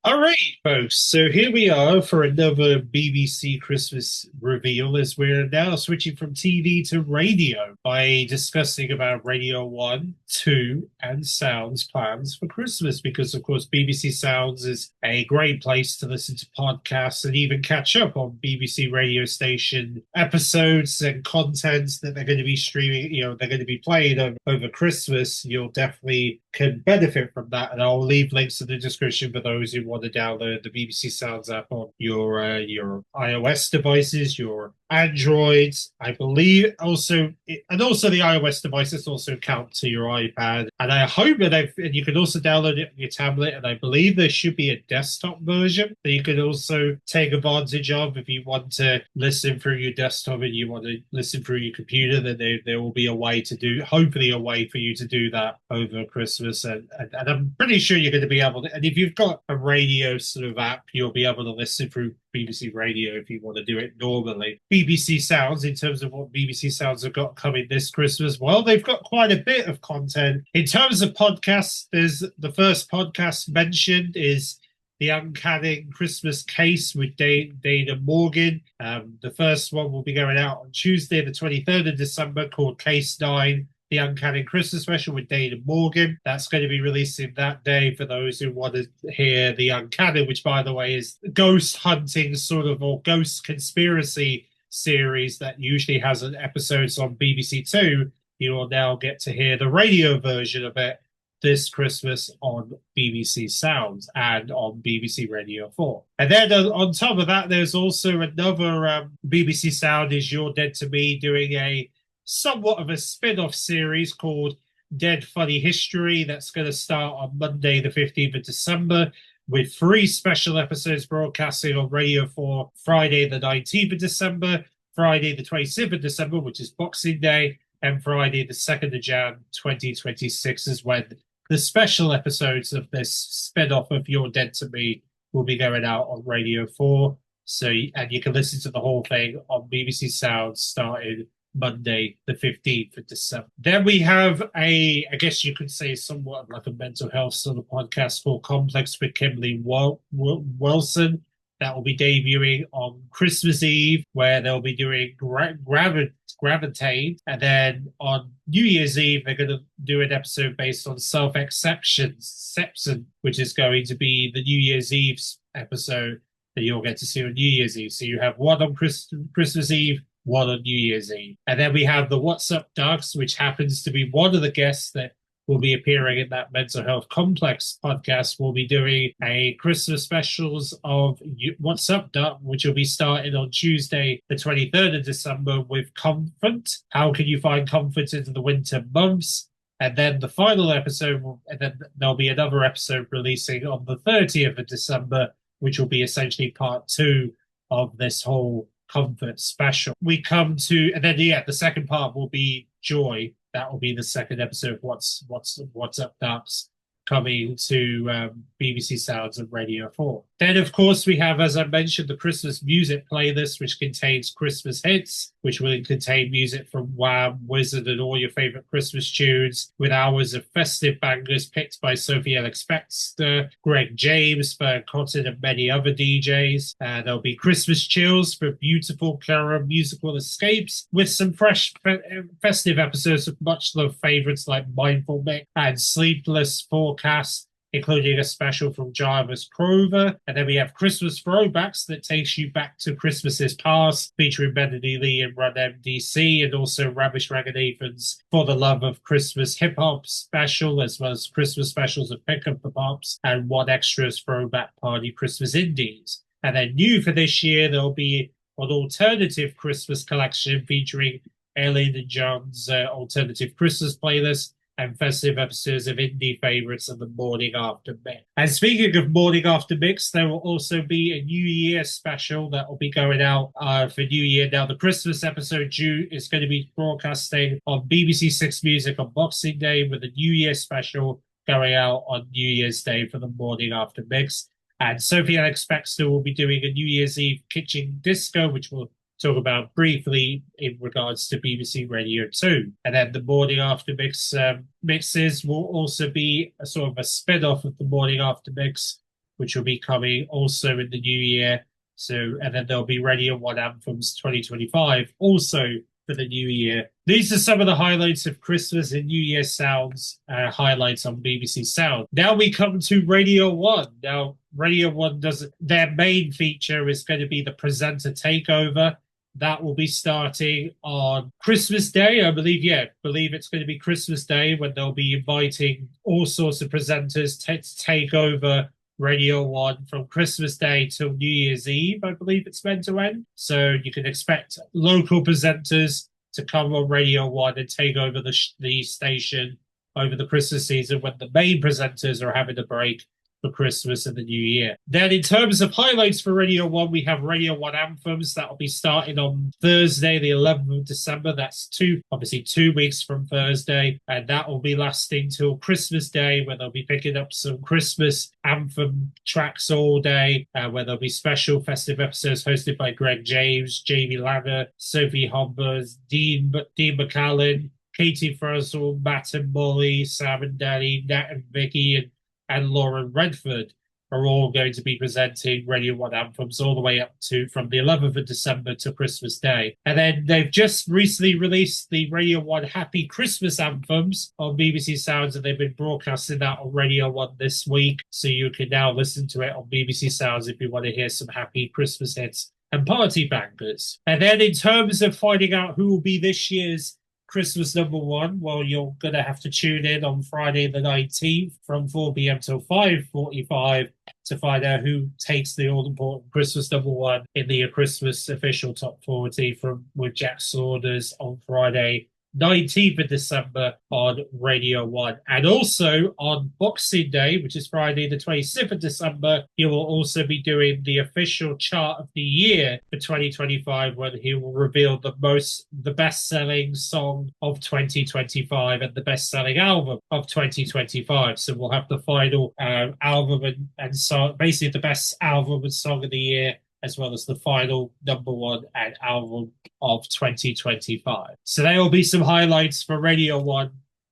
All right, folks. So here we are for another BBC Christmas reveal as we're now switching from TV to radio by discussing about Radio 1, 2, and Sounds plans for Christmas. Because, of course, BBC Sounds is a great place to listen to podcasts and even catch up on BBC radio station episodes and content that they're going to be streaming, they're going to be playing over Christmas. You'll definitely can benefit from that. And I'll leave links in the description for those who want to download the BBC Sounds app on your iOS devices, your Androids, I believe. Also the iOS devices also count to your iPad. And I hope and you can also download it on your tablet. And I believe there should be a desktop version that you can also take advantage of if you want to listen through your desktop and you want to listen through your computer. Then there will be a way to do, hopefully, a way for you to do that over Christmas. And I'm pretty sure you're going to be able to. And if you've got a radio sort of app, you'll be able to listen through BBC Radio if you want to do it normally. BBC Sounds, in terms of what BBC Sounds have got coming this Christmas, well, they've got quite a bit of content. In terms of podcasts, there's the first podcast mentioned is the Uncanny Christmas Case with Dana Morgan. The first one will be going out on Tuesday, the 23rd of December, called Case 9. The Uncanny Christmas Special with Dana Morgan. That's going to be releasing that day for those who want to hear the Uncanny, which, by the way, is ghost hunting sort of or ghost conspiracy series that usually has episodes on BBC Two. You will now get to hear the radio version of it this Christmas on BBC Sounds and on BBC Radio 4. And then on top of that, there's also another BBC Sound is You're Dead to Me doing a somewhat of a spin-off series called Dead Funny History that's going to start on Monday the 15th of December with 3 special episodes broadcasting on Radio 4 Friday the 19th of December, Friday the 26th of December, which is Boxing Day, and Friday the 2nd of Jan 2026 is when the special episodes of this spin-off of You're Dead to Me will be going out on Radio 4. And you can listen to the whole thing on BBC Sounds starting Monday, the 15th of December. Then we have I guess you could say, somewhat like a mental health sort of podcast called Complex with Kimberly Wilson. That will be debuting on Christmas Eve, where they'll be doing Gravitate. And then on New Year's Eve, they're going to do an episode based on self-exception, which is going to be the New Year's Eve episode that you'll get to see on New Year's Eve. So you have one on Christmas Eve, one on New Year's Eve. And then we have the What's Up Ducks, which happens to be one of the guests that will be appearing in that Mental Health Complex podcast. We'll be doing a Christmas specials of What's Up Duck, which will be starting on Tuesday, the 23rd of December with Comfort. How can you find comfort into the winter months? And then the final episode, and then there'll be another episode releasing on the 30th of December, which will be essentially part 2 of this whole Comfort special. We come to, and then the second part will be Joy. That will be the second episode of What's Up Ducks, coming to BBC Sounds and Radio 4. Then, of course, we have, as I mentioned, the Christmas music playlist, which contains Christmas hits, which will contain music from Wham, Wizard, and all your favorite Christmas tunes, with hours of festive bangers picked by Sophie Ellis-Bextor, Greg James, Fern Cotton, and many other DJs. There'll be Christmas chills for beautiful, clever musical escapes, with some fresh festive episodes of much-loved favorites like Mindful Mix and Sleepless Forecast, including a special from Jarvis Crover. And then we have Christmas throwbacks that takes you back to Christmases past, featuring Melody Lee and Run MDC, and also Ravish Ragadathan's For the Love of Christmas hip hop special, as well as Christmas specials of Pick Up the Pops and One Extra's Throwback Party Christmas Indies. And then new for this year, there'll be an alternative Christmas collection featuring Aileen and John's alternative Christmas playlist, and festive episodes of indie favorites of the Morning After Mix. And speaking of Morning After Mix, there will also be a New Year special that will be going out for New Year. Now, the Christmas episode is going to be broadcasting on BBC Six Music on Boxing Day, with a New Year special going out on New Year's Day for the Morning After Mix. And Sophie Ellis-Bextor will be doing a New Year's Eve kitchen disco, which will talk about briefly in regards to BBC Radio 2. And then the Morning After Mix mixes will also be a sort of a spin-off of the Morning After Mix which will be coming also in the new year. So, and then there'll be Radio 1 Anthems 2025 also for the new year. These are some of the highlights of Christmas and New Year sounds, highlights on BBC Sound. Now we come to Radio 1. Now, Radio 1 does their main feature is going to be the presenter takeover. That will be starting on Christmas Day, I believe. Yeah, I believe it's going to be Christmas Day when they'll be inviting all sorts of presenters to take over Radio 1 from Christmas Day till New Year's Eve, I believe it's meant to end. So you can expect local presenters to come on Radio 1 and take over the station over the Christmas season when the main presenters are having a break for Christmas and the New Year. Then in terms of highlights for Radio 1, we have Radio 1 Anthems. That'll be starting on Thursday, the 11th of December. That's obviously 2 weeks from Thursday. And that will be lasting till Christmas Day, where they'll be picking up some Christmas anthem tracks all day, where there'll be special festive episodes hosted by Greg James, Jamie Langer, Sophie Hombers, Dean McCallan, Katie Frizzle, Matt and Molly, Sam and Danny, Nat and Vicky, and Lauren Redford are all going to be presenting Radio 1 anthems all the way up to from the 11th of December to Christmas Day. And then they've just recently released the Radio 1 Happy Christmas anthems on BBC Sounds, and they've been broadcasting that on Radio 1 this week. So you can now listen to it on BBC Sounds if you want to hear some happy Christmas hits and party bangers. And then in terms of finding out who will be this year's Christmas number one, well, you're going to have to tune in on Friday the 19th from 4 p.m. till 5:45 to find out who takes the all-important Christmas number one in the Christmas official top 40 with Jack Saunders on Friday 19th of December on Radio 1. And also on Boxing Day, which is Friday the 26th of December, he will also be doing the official chart of the year for 2025, where he will reveal the best-selling song of 2025 and the best-selling album of 2025. So we'll have the final album and song, basically the best album and song of the year, as well as the final number one and album of 2025. So there will be some highlights for Radio 1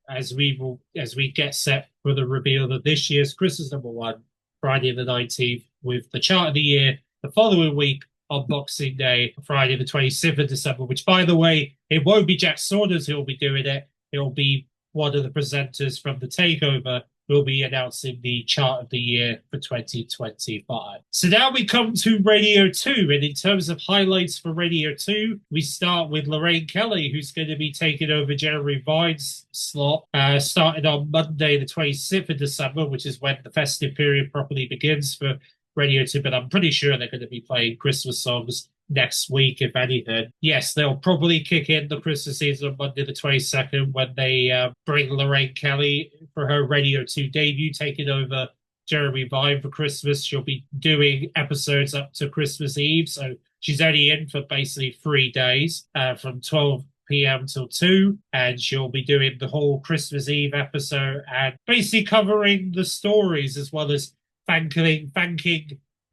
as we get set for the reveal of this year's Christmas number one, Friday the 19th, with the chart of the year the following week on Boxing Day, Friday the 27th of December, which, by the way, it won't be Jack Saunders who will be doing it. It will be one of the presenters from The Takeover will be announcing the chart of the year for 2025. So now we come to Radio 2, and in terms of highlights for Radio 2, we start with Lorraine Kelly, who's going to be taking over Jeremy Vine's slot, starting on Monday the 26th of December, which is when the festive period properly begins for Radio 2, but I'm pretty sure they're going to be playing Christmas songs next week, if anything. Yes, they'll probably kick in the Christmas season on Monday the 22nd when they bring Lorraine Kelly for her Radio 2 debut, taking over Jeremy Vine for Christmas. She'll be doing episodes up to Christmas Eve, so she's only in for basically 3 days, from 12 p.m. till 2, and she'll be doing the whole Christmas Eve episode and basically covering the stories as well as thanking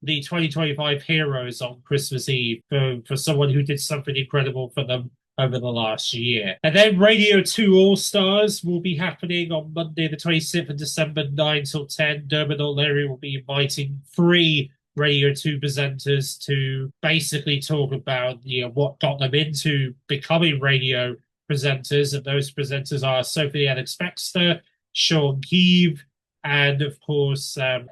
the 2025 heroes on Christmas Eve for someone who did something incredible for them over the last year. And then Radio 2 All-Stars will be happening on Monday the 26th of December, 9 till 10. Dermot O'Leary will be inviting 3 Radio 2 presenters to basically talk about what got them into becoming radio presenters. And those presenters are Sophie Alex-Baxter, Sean Keeve, and of course, so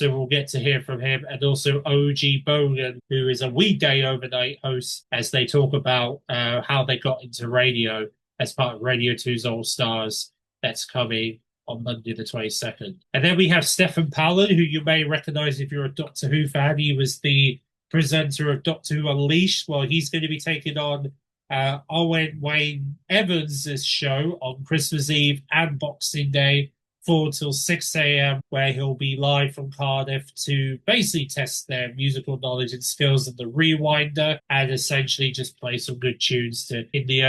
we'll get to hear from him, and also OG Bogan, who is a weekday overnight host, as they talk about how they got into radio as part of Radio 2's All Stars that's coming on Monday the 22nd. And then we have Stefan Pallen, who you may recognize if you're a Doctor Who fan. He was the presenter of Doctor Who Unleashed. Well, he's going to be taking on Owen Wayne Evans' show on Christmas Eve and Boxing Day, 4 till 6 a.m., where he'll be live from Cardiff to basically test their musical knowledge and skills in the Rewinder, and essentially just play some good tunes in the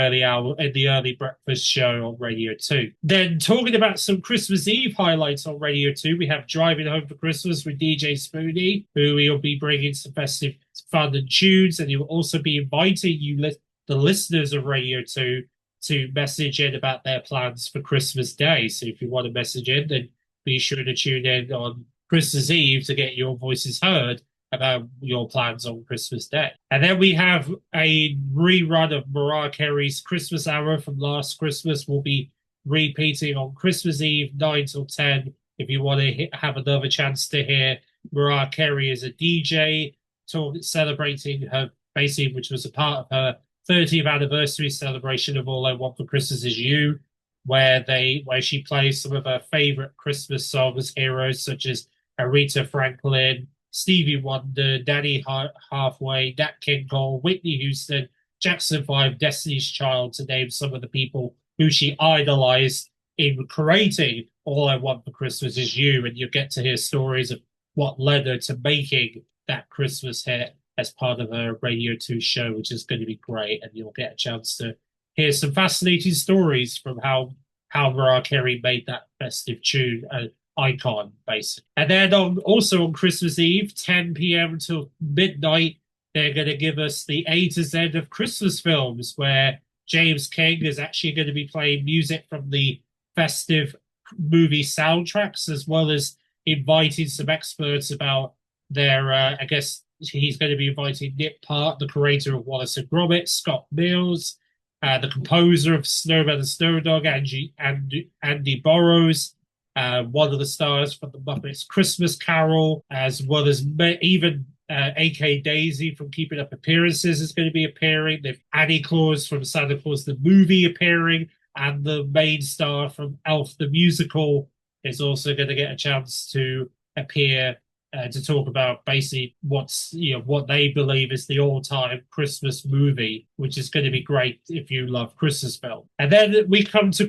early breakfast show on Radio 2. Then talking about some Christmas Eve highlights on Radio 2, we have Driving Home for Christmas with DJ Spoonie, who he'll be bringing some festive fun and tunes, and he will also be inviting the listeners of Radio 2 to message in about their plans for Christmas Day. So if you want to message in, then be sure to tune in on Christmas Eve to get your voices heard about your plans on Christmas Day. And then we have a rerun of Mariah Carey's Christmas Hour from last Christmas. Will be repeating on Christmas Eve, 9 till 10. If you want to have another chance to hear Mariah Carey as a DJ, celebrating her, basically, which was a part of her 30th anniversary celebration of All I Want for Christmas Is You, where she plays some of her favorite Christmas songs, heroes such as Aretha Franklin, Stevie Wonder, Danny Halfway, Nat King Cole, Whitney Houston, Jackson 5, Destiny's Child, to name some of the people who she idolized in creating All I Want for Christmas Is You. And you get to hear stories of what led her to making that Christmas hit as part of her Radio 2 show, which is going to be great. And you'll get a chance to hear some fascinating stories from how Mariah Carey made that festive tune an icon, basically. And then also on Christmas Eve, 10 p.m. till midnight, they're going to give us the A to Z of Christmas films, where James King is actually going to be playing music from the festive movie soundtracks, as well as inviting some experts about their, I guess he's going to be inviting Nick Part, the creator of Wallace and Gromit, Scott Mills, the composer of Snowman and Snow Dog, Andy Burrows, one of the stars from the Muppets Christmas Carol, as well as even A.K. Daisy from Keeping Up Appearances is going to be appearing. They've Annie Claus from Santa Claus the movie appearing, and the main star from Elf the musical is also going to get a chance to appear to talk about basically what they believe is the all-time Christmas movie, which is going to be great if you love Christmas film. And then we come to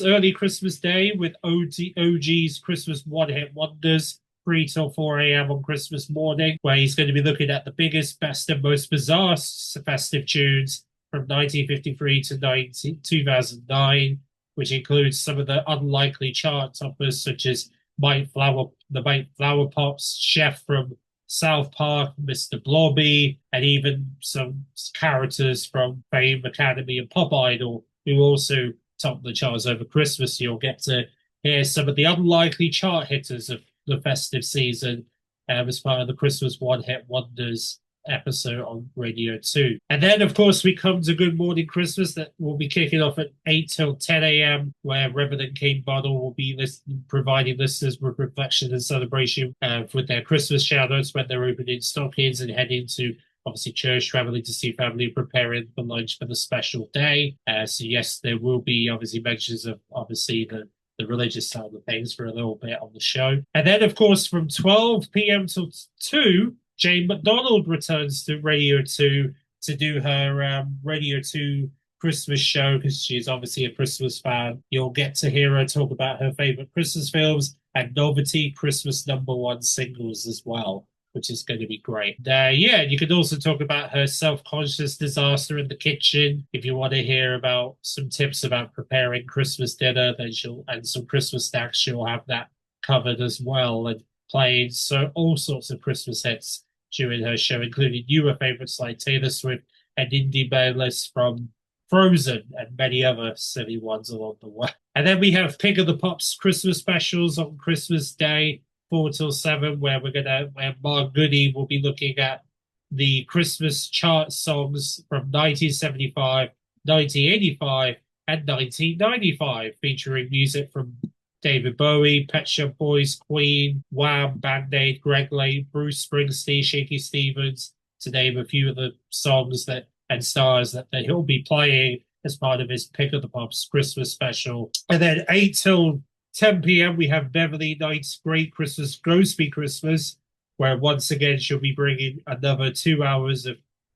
early Christmas Day with OG's Christmas one-hit wonders, 3 till 4 a.m. on Christmas morning, where he's going to be looking at the biggest, best, and most bizarre festive tunes from 1953 to 2009, which includes some of the unlikely chart toppers such as the Mike Flower Pops, Chef from South Park, Mr. Blobby, and even some characters from Fame Academy and Pop Idol who also topped the charts over Christmas. You'll get to hear some of the unlikely chart hitters of the festive season as part of the Christmas One Hit Wonders episode on Radio 2. And then, of course, we come to Good Morning Christmas, that will be kicking off at 8 till 10 a.m., where Reverend King Bottle will be providing listeners with reflection and celebration with their Christmas shout-outs when they're opening stockings and heading to, obviously, church, traveling to see family, preparing for lunch for the special day. So, yes, there will be, obviously, mentions of, obviously, the religious side of things for a little bit on the show. And then, of course, from 12 p.m. till 2, Jane McDonald returns to Radio 2 to do her Radio 2 Christmas show, because she's obviously a Christmas fan. You'll get to hear her talk about her favorite Christmas films and novelty Christmas #1 singles as well, which is going to be great. You could also talk about her self-conscious disaster in the kitchen. If you want to hear about some tips about preparing Christmas dinner, then and some Christmas snacks, she'll have that covered as well, and playing all sorts of Christmas hits during her show, including newer favorites like Taylor Swift and Indie Bayless from Frozen and many other silly ones along the way. And then we have Pig of the Pops Christmas specials on Christmas Day, 4 till 7, where Mark Goody will be looking at the Christmas chart songs from 1975, 1985, and 1995, featuring music from David Bowie, Pet Shop Boys, Queen, Wham, Band-Aid, Greg Lake, Bruce Springsteen, Shaky Stevens, to name a few of the songs and stars that he'll be playing as part of his Pick of the Pops Christmas special. And then 8 till 10 p.m. we have Beverly Knight's Great Christmas, Ghostby Christmas, where once again she'll be bringing another 2 hours of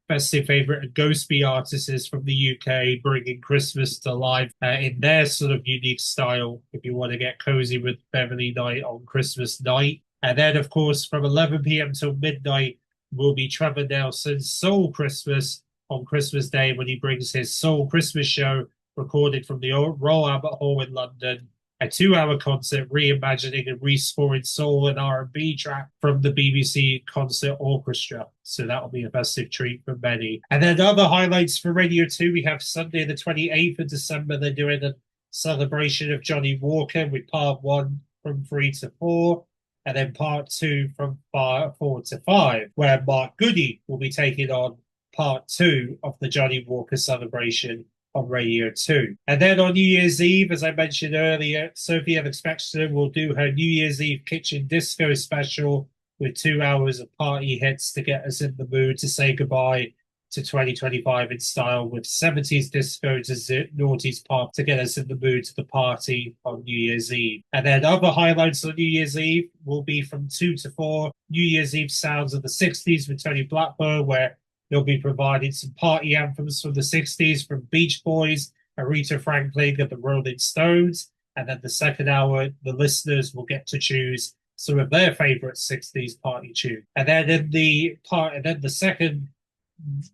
festive favorite and Ghostby artists from the UK, bringing Christmas to life in their sort of unique style, if you want to get cozy with Beverly Knight on Christmas night. And then, of course, from 11 p.m. till midnight will be Trevor Nelson's Soul Christmas on Christmas Day, when he brings his Soul Christmas show recorded from the Royal Albert Hall in London, a 2-hour concert reimagining and rescoring soul and R&B track from the BBC Concert Orchestra. So that'll be a festive treat for many. And then other highlights for Radio 2, we have Sunday the 28th of December. They're doing a celebration of Johnny Walker with part 1 from 3 to 4. and then part 2 from 4 to 5, where Mark Goody will be taking on part 2 of the Johnny Walker celebration on Radio 2. And then on New Year's Eve, as I mentioned earlier, Sophie Ellis Bextor will do her New Year's Eve kitchen disco special with 2 hours of party hits to get us in the mood to say goodbye to 2025 in style, with 70s disco to noughties pop to get us in the mood to the party on New Year's Eve. And then other highlights on New Year's Eve will be from 2 to 4, New Year's Eve sounds of the 60s with Tony Blackburn, where they'll be providing some party anthems from the 60s from Beach Boys, Aretha Franklin, and the Rolling Stones. And then the second hour, the listeners will get to choose some of their favorite 60s party tunes. And then the second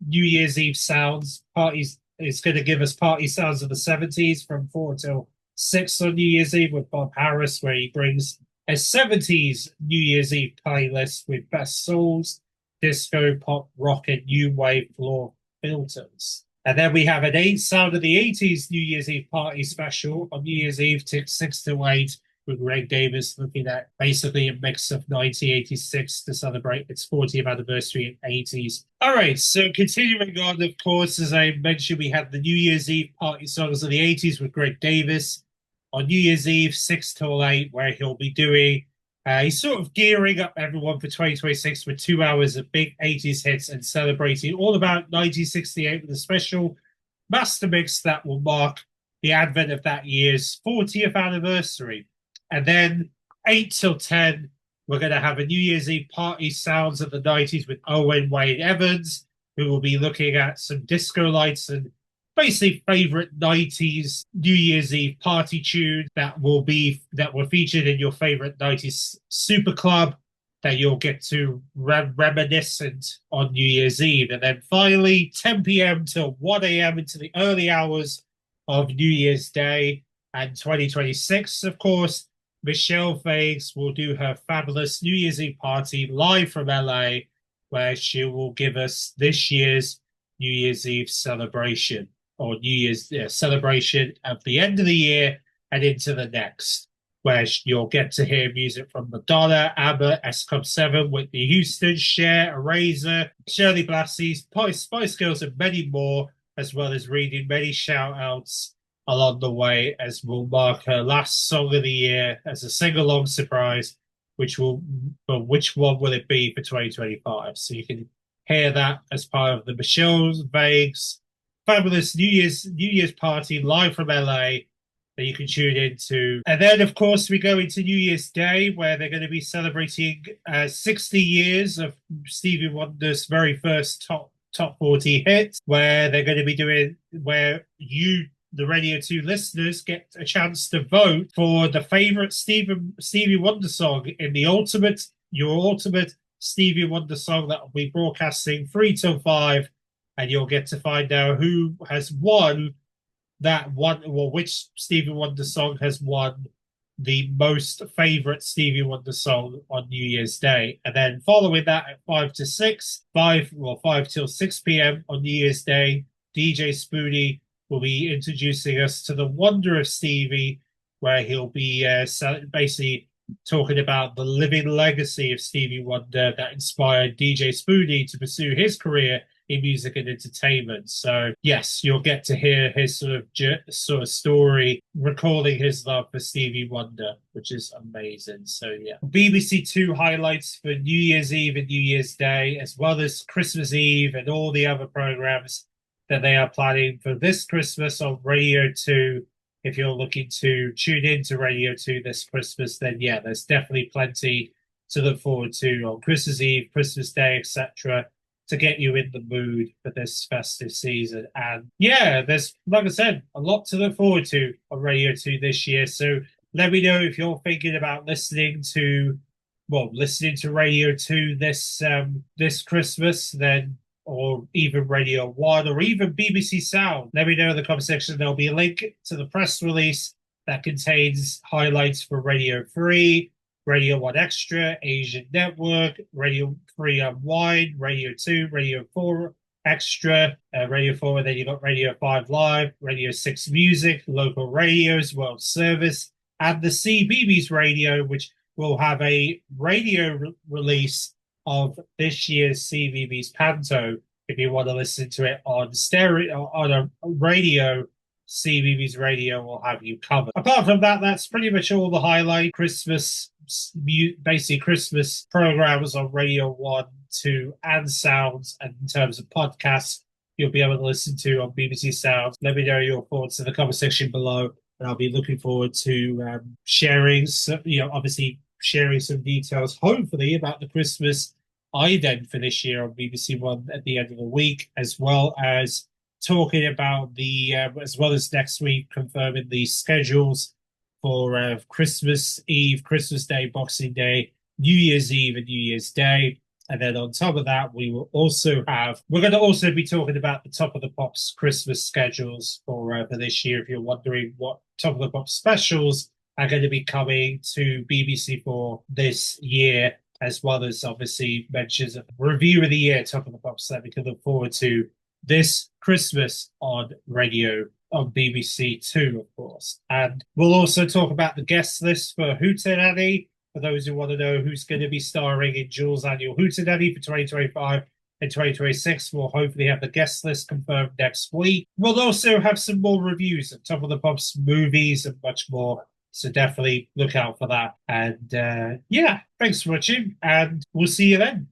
New Year's Eve sounds parties is going to give us party sounds of the 70s from 4 till 6 on New Year's Eve with Bob Harris, where he brings a 70s New Year's Eve playlist with best souls, disco, pop, rock, and new wave floor filters. And then we have an 8 sound of the 80s New Year's Eve party special on New Year's Eve 6 to 8 with Greg Davis, looking at basically a mix of 1986 to celebrate its 40th anniversary in 80s. All right, so continuing on, of course, as I mentioned, we had the New Year's Eve party songs of the 80s with Greg Davis on New Year's Eve 6 till 8, where he'll be doing he's sort of gearing up everyone for 2026 with 2 hours of big 80s hits and celebrating all about 1968 with a special master mix that will mark the advent of that year's 40th anniversary. And then 8 till 10, we're going to have a New Year's Eve party sounds of the 90s with Owen Wayne Evans, who will be looking at some disco lights and basically favorite 90s New Year's Eve party tunes that were featured in your favorite 90s super club that you'll get to reminiscent on New Year's Eve. And then finally 10 p.m. till 1 a.m. into the early hours of New Year's Day and 2026, of course, Michelle Fages will do her fabulous New Year's Eve party live from LA, where she will give us this year's New Year's Eve celebration, or New Year's celebration at the end of the year and into the next, where you'll get to hear music from Madonna, ABBA, S-Club 7, Whitney Houston, Cher, Eraser, Shirley Bassey, Spice Girls, and many more, as well as reading many shout-outs along the way, as will mark her last song of the year as a sing-along surprise, which one will it be for 2025? So you can hear that as part of the Michelle Fages fabulous New Year's party live from LA that you can tune into. And then, of course, we go into New Year's Day, where they're going to be celebrating 60 years of Stevie Wonder's very first top 40 hits, where they're going to be doing, where you, the Radio 2 listeners, get a chance to vote for the favorite Stevie Wonder song in your ultimate Stevie Wonder song that will be broadcasting 3 till 5, and you'll get to find out who has won that one, or which Stevie Wonder song has won the most favorite Stevie Wonder song on New Year's Day. And then following that at 5 till 6 p.m. on New Year's Day, DJ Spoody will be introducing us to the wonder of Stevie, where he'll be basically talking about the living legacy of Stevie Wonder that inspired DJ Spoody to pursue his career in music and entertainment. So yes, you'll get to hear his sort of story, recalling his love for Stevie Wonder, which is amazing. So yeah, BBC Two highlights for New Year's Eve and New Year's Day, as well as Christmas Eve and all the other programs that they are planning for this Christmas on Radio 2. If you're looking to tune in to Radio 2 this Christmas, then yeah, there's definitely plenty to look forward to on Christmas Eve, Christmas Day, etc., to get you in the mood for this festive season. And yeah, there's, like I said, a lot to look forward to on Radio 2 this year. So let me know if you're thinking about listening to Radio 2 this Christmas, then, or even Radio 1, or even BBC Sound. Let me know in the comment section. There'll be a link to the press release that contains highlights for Radio 3, Radio 1 Extra, Asian Network, Radio 3 Unwind, Radio 2, Radio 4 Extra, Radio 4, and then you've got Radio 5 Live, Radio 6 Music, Local Radios, World Service, and the CBeebies Radio, which we'll have a radio release of this year's CVB's Panto. If you want to listen to it on stereo on a radio, CVB's radio will have you covered. Apart from that, that's pretty much all the highlight Christmas, basically Christmas programs on Radio 1, 2, and Sounds. And in terms of podcasts, you'll be able to listen to on BBC Sounds. Let me know your thoughts in the comment section below, and I'll be looking forward to sharing, obviously sharing some details, hopefully, about the Christmas ident for this year on BBC One at the end of the week, as well as talking about as well as next week, confirming the schedules for Christmas Eve, Christmas Day, Boxing Day, New Year's Eve, and New Year's Day. And then on top of that, we're going to also be talking about the Top of the Pops Christmas schedules for this year. If you're wondering what Top of the Pops specials are going to be coming to BBC for this year, as well as obviously mentions of review of the year, Top of the Pops, that we can look forward to this Christmas on radio on BBC Two, of course. And we'll also talk about the guest list for Hootenanny, for those who want to know who's going to be starring in Jules' annual Hootenanny for 2025 and 2026. We'll hopefully have the guest list confirmed next week. We'll also have some more reviews of Top of the Pops movies and much more. So definitely look out for that. And yeah, thanks for watching, and we'll see you then.